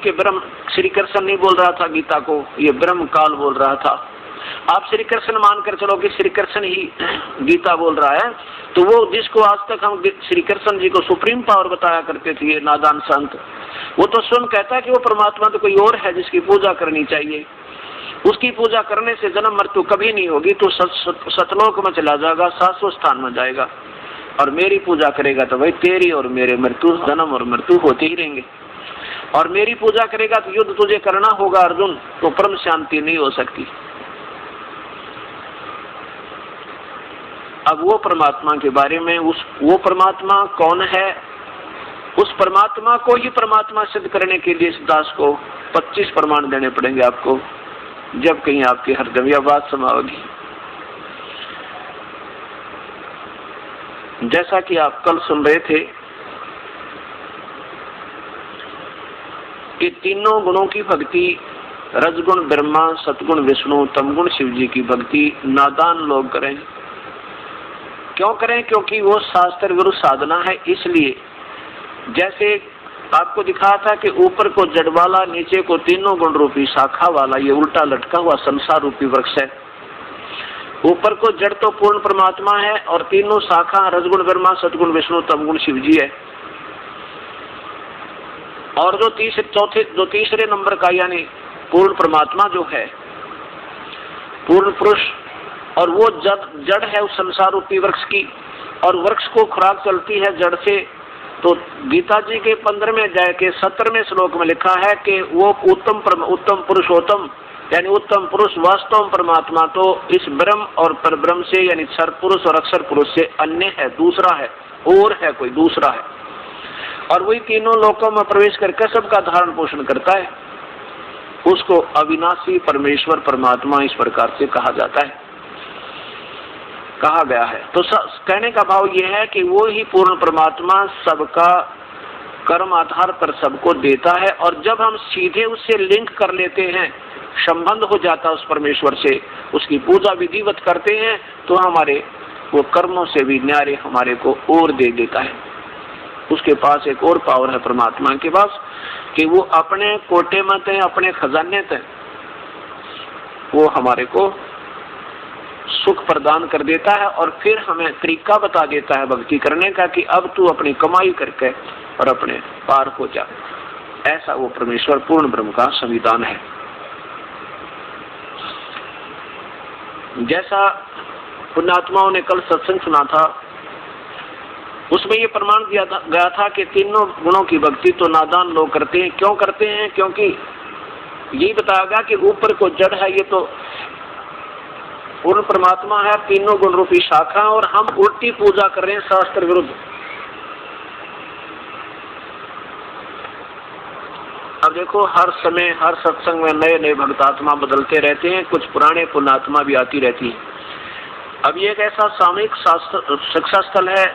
के ब्रह्म श्री कृष्ण नहीं बोल रहा था गीता को, ये ब्रह्म काल बोल रहा था। आप श्री कृष्ण मानकर चलो कि श्री कृष्ण ही गीता बोल रहा है, तो वो जिसको आज तक हम श्री कृष्ण जी को सुप्रीम पावर बताया करते थे ये नादान संत, वो तो स्वयं कहता है कि वो परमात्मा तो कोई और है जिसकी पूजा करनी चाहिए, उसकी पूजा करने से जन्म मृत्यु कभी नहीं होगी, तो सतलोक में चला जाएगा, शाश्वत स्थान में जाएगा, और मेरी पूजा करेगा तो भाई तेरी और मेरे मृत्यु, जन्म और मृत्यु होते ही रहेंगे। और मेरी पूजा करेगा तो युद्ध तुझे करना होगा अर्जुन, तो परम शांति नहीं हो सकती। अब वो परमात्मा के बारे में, वो परमात्मा कौन है, उस परमात्मा को ही परमात्मा सिद्ध करने के लिए इस दास को 25 प्रमाण देने पड़ेंगे आपको, जब कहीं आपके हृदय यह बात समाओगी। जैसा कि आप कल सुन रहे थे कि तीनों गुणों की भक्ति, रजगुण ब्रह्मा, सतगुण विष्णु, तमगुण शिव जी की भक्ति नादान लोग करें। क्यों करें? क्योंकि वो शास्त्र विरुद्ध साधना है। इसलिए जैसे आपको दिखाया था कि ऊपर को जड़ वाला, नीचे को तीनों गुण रूपी शाखा वाला ये उल्टा लटका हुआ संसार रूपी वृक्ष है। ऊपर को जड़ तो पूर्ण परमात्मा है और तीनों शाखा रजगुण ब्रह्मा, सतगुण विष्णु, तमगुण शिव जी है। और जो तीसरे नंबर का यानी पूर्ण परमात्मा जो है, पूर्ण पुरुष, और वो जड़ है उस संसार रूपी वृक्ष की, और वृक्ष को खुराक चलती है जड़ से। तो गीता जी के 15वें अध्याय के 17वें श्लोक में लिखा है कि वो उत्तम पुरुषोत्तम यानी उत्तम पुरुष वास्तव परमात्मा तो इस ब्रह्म और परब्रह्म से यानी क्षर पुरुष और अक्षर पुरुष से अन्य है, दूसरा है, और है कोई दूसरा है। और वही तीनों लोकों में प्रवेश करके सबका धारण पोषण करता है। उसको अविनाशी परमेश्वर परमात्मा इस प्रकार से कहा जाता है, कहा गया है। तो कहने का भाव यह है कि वो ही पूर्ण परमात्मा सबका कर्म आधार पर सबको देता है। और जब हम सीधे उससे लिंक कर लेते हैं, संबंध हो जाता है उस परमेश्वर से, उसकी पूजा विधिवत करते हैं, तो हमारे वो कर्मों से भी न्यारे हमारे को और दे देता है। उसके पास एक और पावर है परमात्मा के पास कि वो अपने कोटे में थे, अपने खजाने थे, वो हमारे को सुख प्रदान कर देता है और फिर हमें तरीका बता देता है भक्ति करने का कि अब तू अपनी कमाई करके और अपने पार हो जा। ऐसा वो परमेश्वर पूर्ण ब्रह्म का संविधान है। जैसा पुण्यात्माओं ने कल सत्संग सुना था, उसमें ये प्रमाण दिया गया था कि तीनों गुणों की भक्ति तो नादान लोग करते हैं। क्यों करते हैं? क्योंकि यही बताया गया कि ऊपर को जड़ है, ये तो पूर्ण परमात्मा है, तीनों गुण रूपी शाखा, और हम उल्टी पूजा कर रहे हैं शास्त्र विरुद्ध। अब देखो हर समय हर सत्संग में नए नए भक्तात्मा बदलते रहते हैं, कुछ पुराने पुण्यात्मा भी आती रहती है। अब ये एक ऐसा सामूहिक शिक्षा स्थल है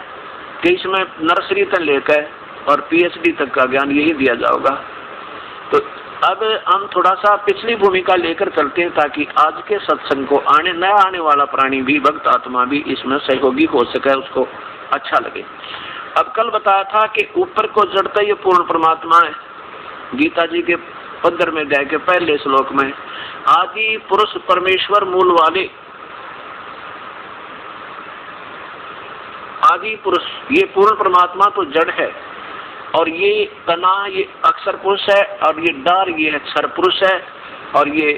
कि इसमें नर्सरी तक लेकर और पीएचडी तक का ज्ञान यही दिया जाएगा। तो अब हम थोड़ा सा पिछली भूमिका लेकर चलते हैं ताकि आज के सत्संग को नया आने वाला प्राणी भी, भक्त आत्मा भी इसमें सहयोगी हो सके, उसको अच्छा लगे। अब कल बताया था कि ऊपर को जड़ता ये पूर्ण परमात्मा है। गीता जी के 15वें अध्याय के पहले श्लोक में आदि पुरुष परमेश्वर मूल वाले, आदि पुरुष ये पूर्ण परमात्मा तो जड़ है, और ये तना ये अक्षर पुरुष है, और ये डार ये अक्षर पुरुष है, और ये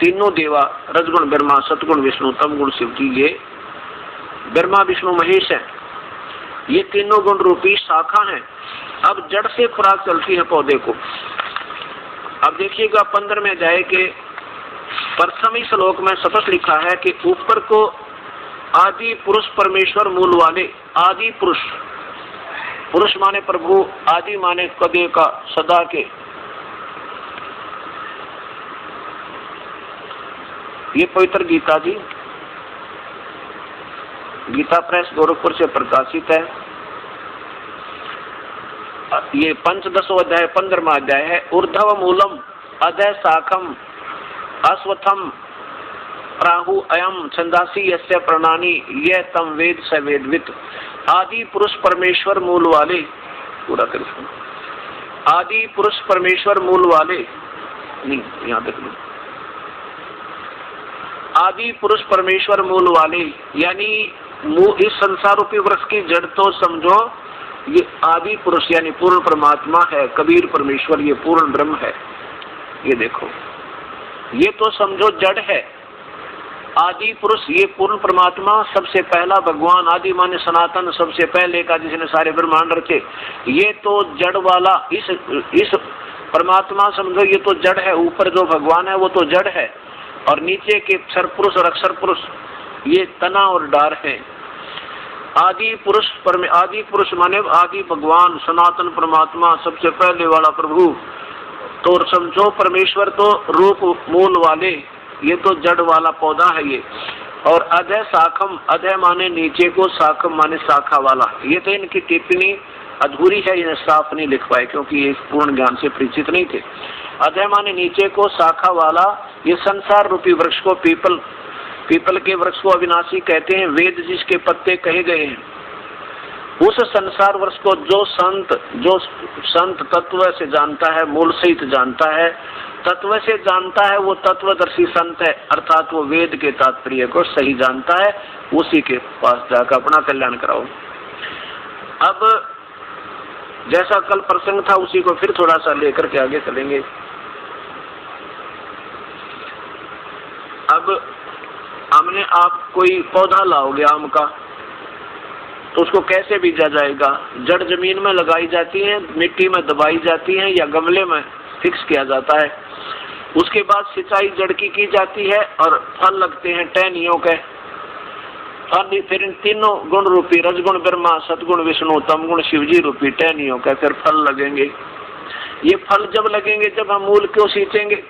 तीनों देवा रजगुण ब्रह्मा, सतगुण विष्णु, तमगुण शिव जी ये ब्रह्मा विष्णु महेश है। ये तीनों गुण रूपी शाखा है। अब जड़ से खुराक चलती है पौधे को। अब देखिएगा 15वें अध्याय के 1वें श्लोक में स्पष्ट लिखा है कि ऊपर को आदि पुरुष परमेश्वर मूल वाले, आदि पुरुष, पुरुष माने प्रभु, आदि माने कदे का, सदा के। ये पवित्र गीता जी गीता प्रेस गोरखपुर से प्रकाशित है। ये 15वां अध्याय 15वां अध्याय है। ऊर्ध्व मूलम अधः शाखम अश्वत्थम प्राहु अयम छंदासी यस्य प्रणानी यह तम वेद सवेदवित। आदि पुरुष परमेश्वर मूल वाले, पूरा करें। आदि पुरुष परमेश्वर मूल वाले, नहीं यहाँ तक नहीं, आदि पुरुष परमेश्वर मूल वाले, यानी इस संसार रूपी वृक्ष की जड़ तो समझो ये आदि पुरुष यानी पूर्ण परमात्मा है, कबीर परमेश्वर ये पूर्ण ब्रह्म है। ये देखो, ये तो समझो जड़ है। आदि पुरुष ये पूर्ण परमात्मा, सबसे पहला भगवान, आदि माने सनातन, सबसे पहले का जिसने सारे ब्रह्मांड रचे, ये तो जड़ वाला इस परमात्मा समझो ये तो जड़ है। ऊपर जो भगवान है वो तो जड़ है, और नीचे के सरपुरुष और अक्षर पुरुष ये तना और डार है। आदि पुरुष माने आदि भगवान, सनातन परमात्मा, सबसे पहले वाला प्रभु। तो समझो परमेश्वर तो रूप मूल वाले, ये तो जड़ वाला पौधा है ये। और अधय शाखम, अधय माने नीचे को, शाखम माने शाखा वाला। ये तो इनकी टिप्पणी अधूरी है, इन्हें साफ नहीं लिख पाए क्योंकि ये पूर्ण ज्ञान से परिचित नहीं थे। अधय माने नीचे को, शाखा वाला, ये संसार रूपी वृक्ष को, पीपल के वृक्ष को अविनाशी कहते हैं। वेद जिसके पत्ते कहे गए हैं, उस संसार वृक्ष को जो संत तत्व से जानता है, मूल सहित जानता है, तत्व से जानता है, वो तत्वदर्शी संत है, अर्थात वो वेद के तात्पर्य को सही जानता है, उसी के पास जाकर अपना कल्याण कराओ। अब जैसा कल प्रसंग था उसी को फिर थोड़ा सा लेकर के आगे चलेंगे। अब हमने आप कोई पौधा लाओगे आम का, तो उसको कैसे बीजा जाएगा? जड़ जमीन में लगाई जाती है, मिट्टी में दबाई जाती है, या गमले में फिक्स किया जाता है। उसके बाद सिंचाई जड़ की जाती है और फल लगते हैं टहनियों के। फल फिर इन तीनों गुण रूपी, रजगुण ब्रह्मा, सतगुण विष्णु, तमगुण शिवजी रूपी टहनियों के फिर फल लगेंगे। ये फल जब लगेंगे जब हम मूल को सींचेंगे,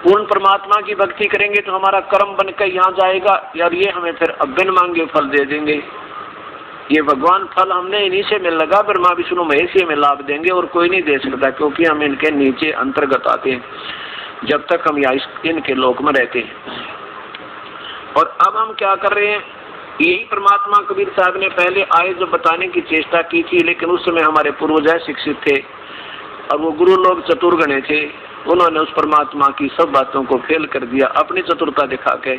पूर्ण परमात्मा की भक्ति करेंगे, तो हमारा कर्म बनकर यहाँ जाएगा, और ये हमें फिर बिन मांगे फल दे देंगे। ये भगवान फल हमने इन्हीं से मिल लगा, ब्रह्मा विष्णु महेश में लाभ देंगे और कोई नहीं दे सकता, क्योंकि हम इनके नीचे अंतर्गत आते हैं जब तक हम यहाँ इनके लोक में रहते हैं। और अब हम क्या कर रहे हैं? यही परमात्मा कबीर साहब ने पहले आए जो बताने की चेष्टा की थी, लेकिन उस समय हमारे पूर्वज शिक्षित थे और वो गुरु लोग चतुर्गणे थे। उन्होंने उस परमात्मा की सब बातों को फेल कर दिया अपनी चतुरता दिखा के।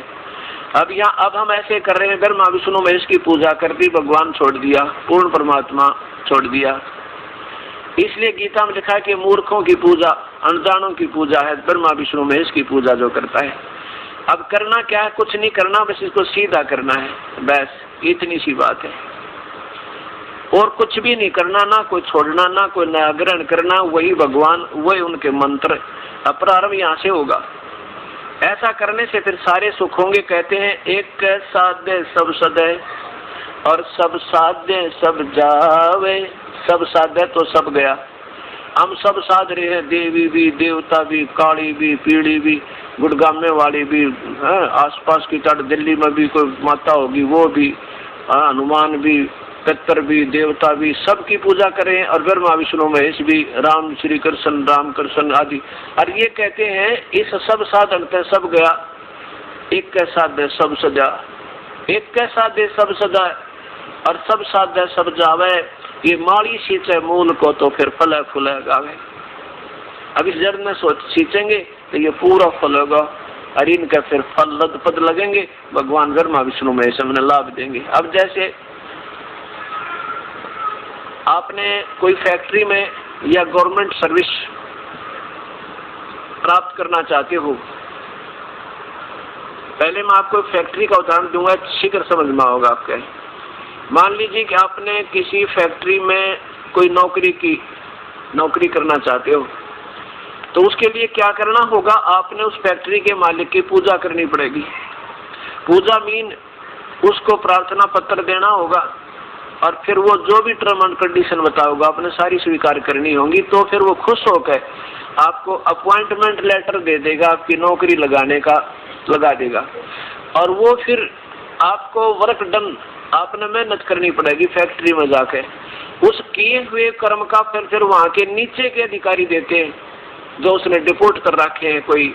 अब हम ऐसे कर रहे हैं, ब्रह्मा विष्णु महेश की पूजा कर दी, भगवान छोड़ दिया, पूर्ण परमात्मा छोड़ दिया। इसलिए गीता में लिखा है कि मूर्खों की पूजा, अनजानों की पूजा है, ब्रह्मा विष्णु महेश की पूजा जो करता है। अब करना क्या है? कुछ नहीं करना, बस इसको सीधा करना है, बस इतनी सी बात है। और कुछ भी नहीं करना, ना कोई छोड़ना, ना कोई नया ग्रहण करना, वही भगवान, वही उनके मंत्र। अपरारंभ यहाँ से होगा। ऐसा करने से फिर सारे सुख होंगे। कहते हैं एक साध्य सब सदय, और सब साध्य सब जावे। सब साध्य तो सब गया, हम सब साध रहे हैं, देवी भी, देवता भी, काली भी, पीढ़ी भी, गुड़गामे वाली भी, आसपास की तट दिल्ली में भी कोई माता होगी वो भी, हनुमान भी, पितर भी, देवता भी, सबकी पूजा करें, और ब्रह्मा विष्णु महेश भी, राम श्री कृष्ण, राम कृष्ण आदि। और ये कहते हैं इस सब साधन पे सब गया, एक के साध्य सब सजा, एक के साध्य सब सजा, और सब साध्य सब जावे। ये माली सींचे मूल को तो फिर फल फूल गावे। अब इस जड़ में सींचेंगे तो ये पूरा फल होगा, और इनका फिर फल लद पद लगेंगे, भगवान ब्रह्मा विष्णु महेश हमने लाभ देंगे। अब जैसे आपने कोई फैक्ट्री में या गवर्नमेंट सर्विस प्राप्त करना चाहते हो, पहले मैं आपको फैक्ट्री का उदाहरण दूंगा, शीघ्र समझ में होगा आपके। मान लीजिए कि आपने किसी फैक्ट्री में कोई नौकरी करना चाहते हो, तो उसके लिए क्या करना होगा? आपने उस फैक्ट्री के मालिक की पूजा करनी पड़ेगी। पूजा मीन उसको प्रार्थना पत्र देना होगा, और फिर वो जो भी टर्म एंड कंडीशन बताओगा आपने सारी स्वीकार करनी होगी। तो फिर वो खुश होकर आपको अपॉइंटमेंट लेटर दे देगा, आपकी नौकरी लगाने का लगा देगा। और वो फिर आपको वर्क डन, आपने मेहनत करनी पड़ेगी फैक्ट्री में जाके। उस किए हुए कर्म का फिर वहाँ के नीचे के अधिकारी देते हैं, जो उसने डिपोट कर रखे हैं। कोई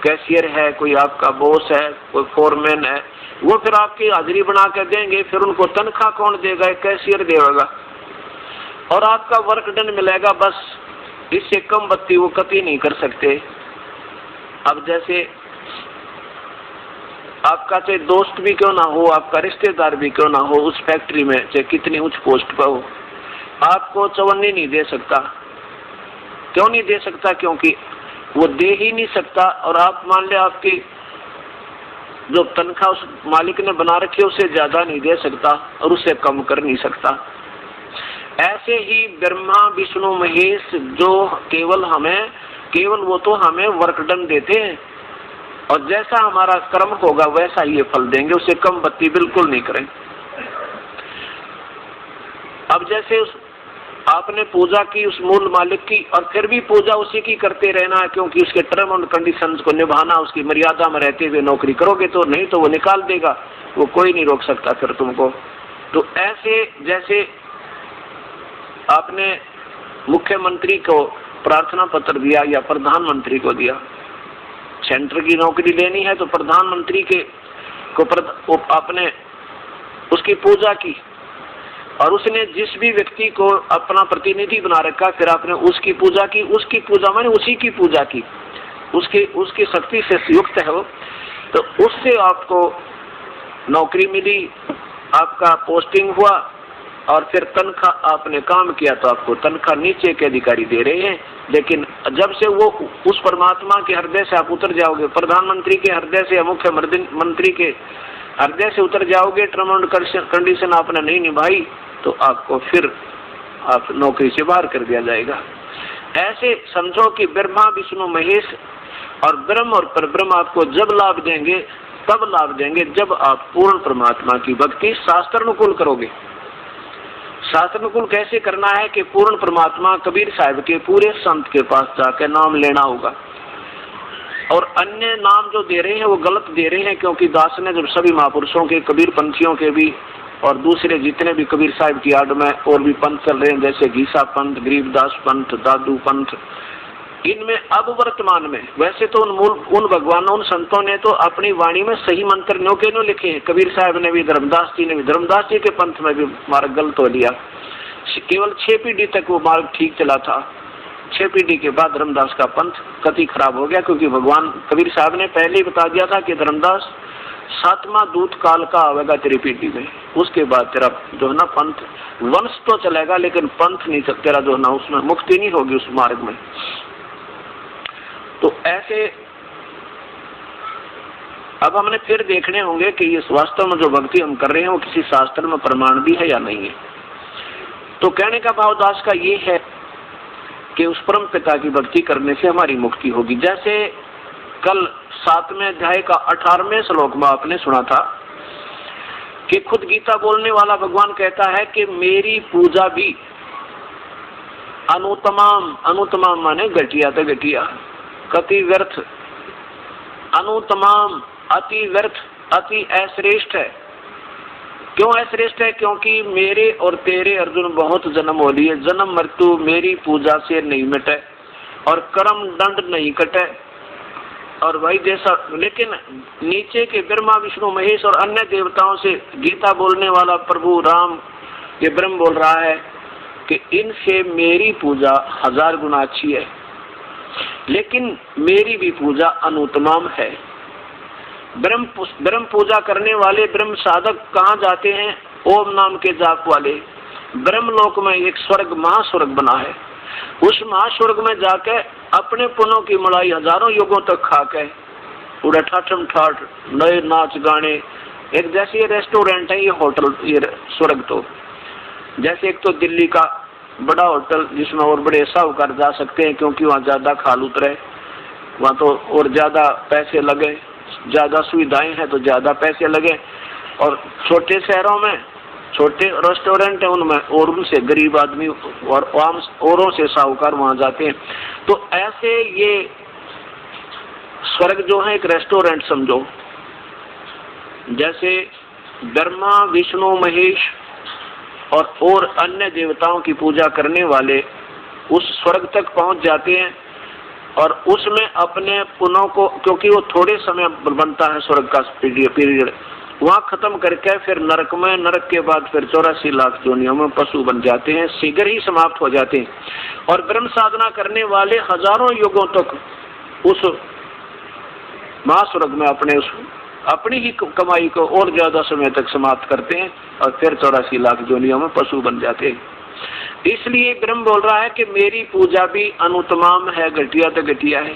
कैशियर है, कोई आपका बॉस है, कोई फोरमैन है, वो फिर आपकी हाजिरी बना कर देंगे। फिर उनको तनख्वाह कौन देगा? कैशियर देगा। और आपका वर्क डन मिलेगा, बस इससे कम बत्ती वो कभी नहीं कर सकते। अब जैसे आपका चाहे दोस्त भी क्यों ना हो, आपका रिश्तेदार भी क्यों ना हो, उस फैक्ट्री में चाहे कितनी उच्च पोस्ट पर हो, आपको चवन्नी नहीं दे सकता। क्यों नहीं दे सकता? क्योंकि वो दे ही नहीं सकता। और आप मान ले आपकी जो तनख्वाह उस मालिक ने बना रखी है उससे ज्यादा नहीं दे सकता और उससे कम कर नहीं सकता। ऐसे ही ब्रह्मा विष्णु महेश जो केवल वो तो हमें वर्क डन देते हैं और जैसा हमारा कर्म होगा वैसा ये फल देंगे, उससे कम बत्ती बिल्कुल नहीं करें। अब जैसे आपने पूजा की उस मूल मालिक की और फिर भी पूजा उसी की करते रहना है, क्योंकि उसके टर्म एंड कंडीशंस को निभाना, उसकी मर्यादा में रहते हुए नौकरी करोगे तो, नहीं तो वो निकाल देगा, वो कोई नहीं रोक सकता फिर तुमको। तो ऐसे जैसे आपने मुख्यमंत्री को प्रार्थना पत्र दिया या प्रधानमंत्री को दिया, सेंटर की नौकरी लेनी है तो प्रधानमंत्री को आपने उसकी पूजा की और उसने जिस भी व्यक्ति को अपना प्रतिनिधि बना रखा, फिर आपने उसकी पूजा की। उसकी पूजा माने उसी की पूजा की, उसकी शक्ति से युक्त है वो, तो उससे आपको नौकरी मिली, आपका पोस्टिंग हुआ और फिर तनख्वाह आपने काम किया तो आपको तनख्वाह नीचे के अधिकारी दे रहे हैं। लेकिन जब से वो उस परमात्मा के हृदय से आप उतर जाओगे, प्रधानमंत्री के हृदय से या मुख्यमंत्री के हृदय से उतर जाओगे, टर्म एंड कंडीशन आपने नहीं निभाई तो आपको फिर आप नौकरी से बाहर कर दिया जाएगा। ऐसे समझो कि ब्रह्मा विष्णु महेश और ब्रह्म और परब्रह्म आपको जब लाभ देंगे, तब लाभ देंगे जब आप पूर्ण परमात्मा की भक्ति शास्त्रानुकूल करोगे। शास्त्रानुकूल कैसे करना है कि पूर्ण परमात्मा कबीर साहब के पूरे संत के पास जाकर नाम लेना होगा। और अन्य नाम जो दे रहे हैं वो गलत दे रहे हैं, क्योंकि दास ने जब सभी महापुरुषों के, कबीर पंथियों के भी और दूसरे जितने भी कबीर साहब की आड़ में और भी पंथ चल रहे हैं, जैसे घीसा पंथ, गरीबदास पंथ, दादू पंथ, इनमें अब वर्तमान में वैसे तो उन भगवानों, उन संतों ने तो अपनी वाणी में सही मंत्र नो के नो लिखे हैं। कबीर साहब ने भी, धर्मदास जी ने भी, धर्मदास जी के पंथ में भी मार्ग गलत हो लिया। केवल 6 पीढ़ी तक वो मार्ग ठीक चला था, 6 पीढ़ी के बाद धर्मदास का पंथ कति खराब हो गया, क्योंकि भगवान कबीर साहब ने पहले ही बता दिया था कि धर्मदास 7वां दूत काल का आवेगा तेरी पीढ़ी में, उसके बाद तेरा जो है ना पंथ वंश तो चलेगा लेकिन पंथ नहीं, तेरा जो है ना उसमें मुक्ति नहीं होगी उस मार्ग में। तो ऐसे अब हमने फिर देखने होंगे कि ये वास्तव में जो भक्ति हम कर रहे हैं वो किसी शास्त्र में प्रमाण भी है या नहीं है। तो कहने का भाव दास का ये है कि उस परम पिता की भक्ति करने से हमारी मुक्ति होगी। जैसे कल 7वें अध्याय का 18वें श्लोक में आपने सुना था कि खुद गीता बोलने वाला भगवान कहता है कि मेरी पूजा भी अनुतमाम माने घटिया तो घटिया, कति व्यर्थ, अनुतमाम अति व्यर्थ, अति अश्रेष्ठ है। क्यों अश्रेष्ठ है? क्योंकि मेरे और तेरे अर्जुन बहुत जन्म हो लिए, जन्म मृत्यु मेरी पूजा से नहीं मिटे और कर्म दंड नहीं कटे। और वही जैसा, लेकिन नीचे के ब्रह्मा विष्णु महेश और अन्य देवताओं से गीता बोलने वाला प्रभु राम ये ब्रह्म बोल रहा है कि इनसे मेरी पूजा 1000 गुना अच्छी है, लेकिन मेरी भी पूजा अनुत्तम है। ब्रह्म पूजा करने वाले ब्रह्म साधक कहाँ जाते हैं? ओम नाम के जाप वाले। ब्रह्म लोक में एक स्वर्ग, महास्वर्ग बना है, उस महास्वर्ग में जाके अपने पुनों की मलाई हजारों युगों तक खा के पूरा ठाठम ठाठ नए नाच गाने, एक जैसे ये रेस्टोरेंट है, ये होटल, ये स्वर्ग। तो जैसे एक तो दिल्ली का बड़ा होटल जिसमें और बड़े साहूकार जा सकते हैं क्योंकि वहाँ ज्यादा खाल उतरे, वहाँ तो और ज्यादा पैसे लगे, ज्यादा सुविधाएं हैं तो ज्यादा पैसे लगे। और छोटे शहरों में छोटे रेस्टोरेंट है, उनमें और उनसे गरीब आदमी और औरों से साहूकार वहां जाते हैं। तो ऐसे ये स्वर्ग जो है एक रेस्टोरेंट समझो। जैसे ब्रह्मा विष्णु महेश और अन्य देवताओं की पूजा करने वाले उस स्वर्ग तक पहुंच जाते हैं और उसमें अपने पुनों को, क्योंकि वो थोड़े समय बनता है स्वर्ग का पीरियड, वहां खत्म करके फिर नरक में, नरक के बाद फिर 84 लाख योनियों में पशु बन जाते हैं, शीघ्र ही समाप्त हो जाते हैं। और ब्रह्म साधना करने वाले हजारों युगों तक उस महास्वर्ग में अपनी ही कमाई को और ज्यादा समय तक समाप्त करते हैं और फिर 84 लाख योनियों में पशु बन जाते हैं। इसलिए ब्रह्म बोल रहा है कि मेरी पूजा भी अनुतमाम है, घटिया तो घटिया है।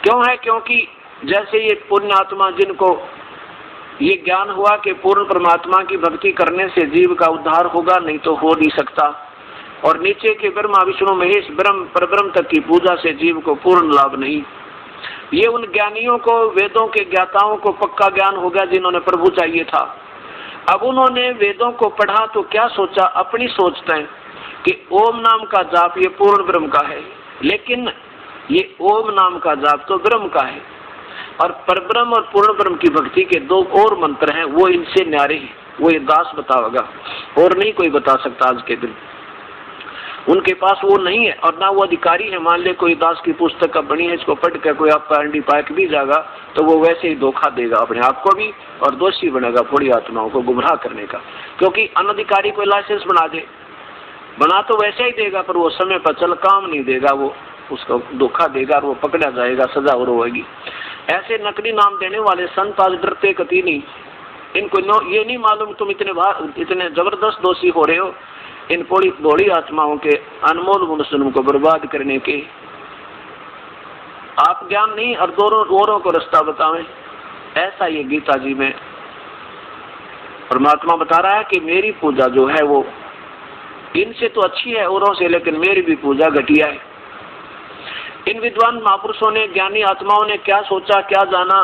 क्यों है? क्योंकि जैसे ये पुण्यात्मा जिनको ये ज्ञान हुआ कि पूर्ण परमात्मा की भक्ति करने से जीव का उद्धार होगा, नहीं तो हो नहीं सकता, और नीचे के ब्रह्मा विष्णु महेश ब्रह्म परब्रह्म तक की पूजा से जीव को पूर्ण लाभ नहीं। ये उन ज्ञानियों को, वेदों के ज्ञाताओं को पक्का ज्ञान हो गया जिन्होंने प्रभु चाहिए था। अब उन्होंने वेदों को पढ़ा तो क्या सोचा? अपनी सोचते हैं कि ओम नाम का जाप ये पूर्ण ब्रह्म का है, लेकिन ये ओम नाम का जाप तो ब्रह्म का है, और परब्रह्म और पूर्ण ब्रह्म की भक्ति के दो और मंत्र हैं, वो इनसे न्यारे हैं। वो ये दास बताएगा और नहीं कोई बता सकता आज के दिन। उनके पास वो नहीं है और ना वो अधिकारी है। मान ले कोई दास की पुस्तक का बनी है, इसको पढ़ कर कोई आपका अंडी पाक भी जाएगा तो वो वैसे ही धोखा देगा अपने आप को भी और दोषी बनेगा थोड़ी आत्माओं को गुमराह करने का। क्योंकि अनधिकारी कोई लाइसेंस बना तो वैसे ही देगा, पर वो समय पर चल काम नहीं देगा, वो उसको धोखा देगा और वो पकड़ा जाएगा, सजा और होगी। ऐसे नकली नाम देने वाले संत आज डरते कभी नहीं। इनको ये नहीं मालूम तुम इतने जबरदस्त दोषी हो रहे हो इन बड़ी आत्माओं के अनमोल मनुष्यों को बर्बाद करने के। आप ज्ञान नहीं और औरों को रास्ता बतावें। ऐसा ये गीता जी में परमात्मा बता रहा है कि मेरी पूजा जो है वो इनसे तो अच्छी है औरों से, लेकिन मेरी भी पूजा घटिया है। इन विद्वान महापुरुषों ने, ज्ञानी आत्माओं ने क्या सोचा, क्या जाना,